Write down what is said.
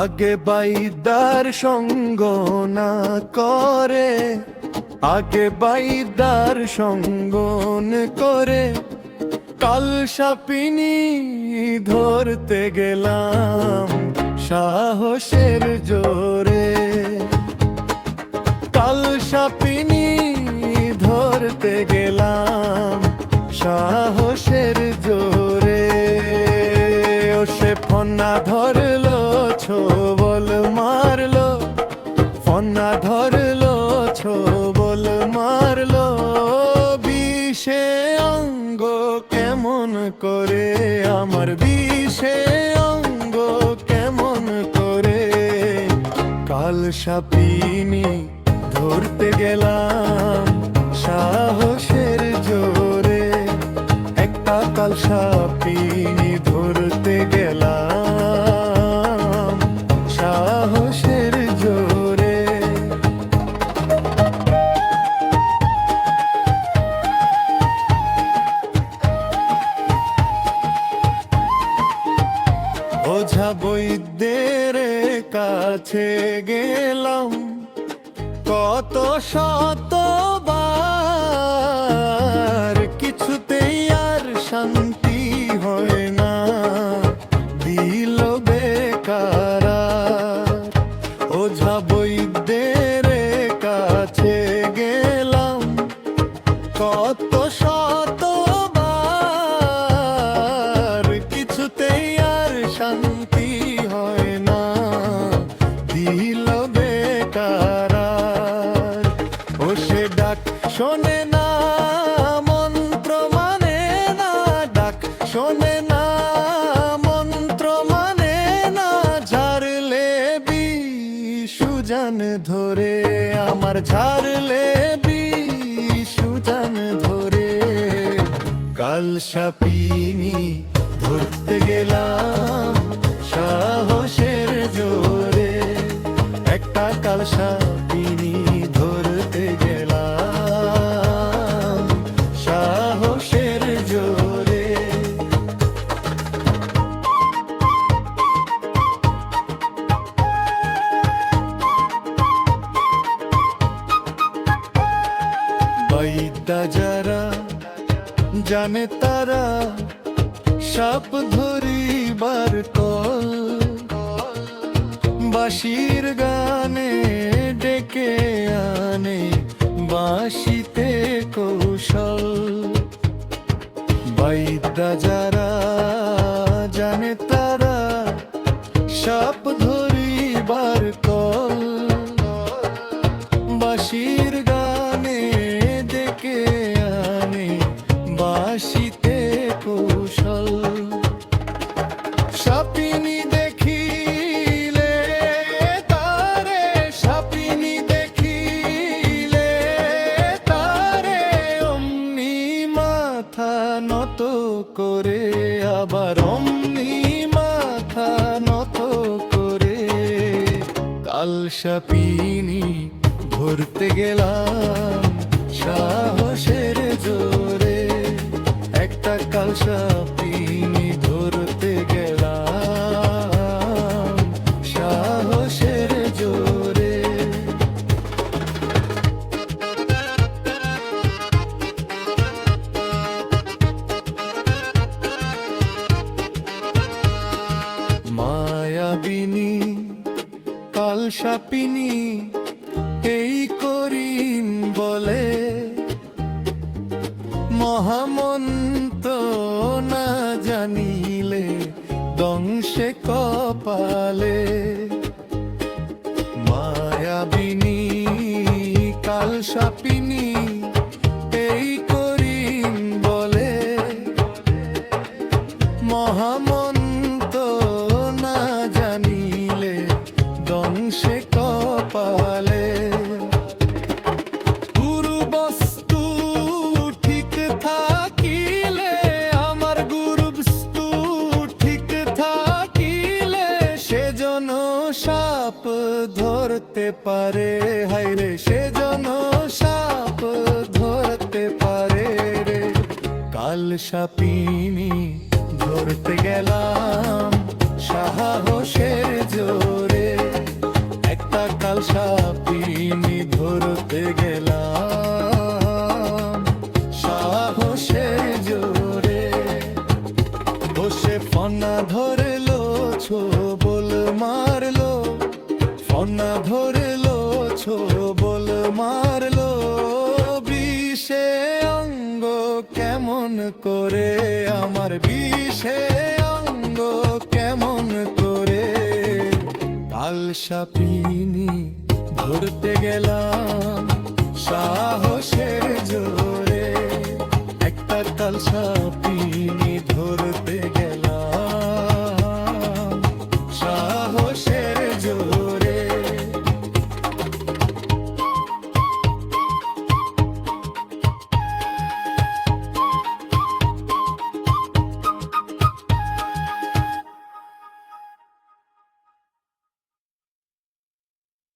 আগে বাইদার সঙ্গ না করে, আগে বাইদার সঙ্গ করে কাল সাপিনী ধরতে গেলাম সাহসের জোরে। কাল সাপিনী ধরতে গেলাম সাহসের জোরে। ও সে ফনা ধরলো, ছোবল মারলো, ফনা ধরলো, ছোবল মারলো। বিষে অঙ্গ কেমন করে আমার, বিষে অঙ্গ কেমন করে। কাল সাপিনী ধরতে গেলাম সাহসের জোরে। একটা কাল সাপিনী ধরতে গেলাম সাহসের জোরে। ওঝা বৈদ্যের কাছে গেলাম কত শতবার, কিছুতেই আর শান্তি হয় না, দিল বেকার। ওঝা বৈদ্যের কাছে গেলাম কত শতবার, কিছুতেই আর শান্তি হয় না, দিল বেকার। ও সে ডাক শোনে না, মন্ত্র মানে না, ডাক শোনে না, মন্ত্র মানে না। ঝাড়লে সুজান ধরে আমার, ঝাড়লে সুজান ধরে। কাল সাপিনী ধরতে গেলাম সাহসের জোরে। একটা কাল সাপিনী ধরতে গেলাম সাহসের জোরে। বৈদ্যা যারা জানে তারা সাপ ধরিবার কল, বাঁশির গানে ডেকে আনে বাঁশিতে কৌশল। বৈদ্যা যারা জানে তারা সাপ ধরিবার কল, বাঁশির গানে ডেকে আনে বাঁশিতে কৌশল। সাপিনী দেখিলে তারে, সাপিনী দেখিলে তারে অমনি মাথা নত করে, আবার অমনি মাথা নত করে। কাল সাপিনী ধরতে গেলাম সাহসের জোরে। একটা কাল সাপিনী ধরতে গেলাম সাহসের জোরে। মায়াবিনী কাল সাপিনী এই করিন বলে, মহামন্ত্র না জানিলে দংশে কপালে। মায়াবিনী কাল সাপিনী এই করিন বলে, মহামন্ত্র না জানিলে দংশে কপালে। গুরু বস্তু ঠিক থাকিলে, আমার গুরু বস্তু ঠিক থাকিলে সেজন সাপ ধরতে পারে। হায়রে সেজন সাপ ধরতে পারে রে। কাল সাপিনী ধরতে গেলাম সাহসের জোরে। সাপিনি ধরতে গেলাম সাহসে জোরে, বসে ফনা ধরলো ছোবল মারলো, ফনা ধরলো ছোবল মারলো, বিষে অঙ্গ কেমন করে আমার, বিষে অঙ্গ কেমন করে, কাল সাপিনি ধরতে গেলাম সাহসে জোরে, একটা কাল সাপিনি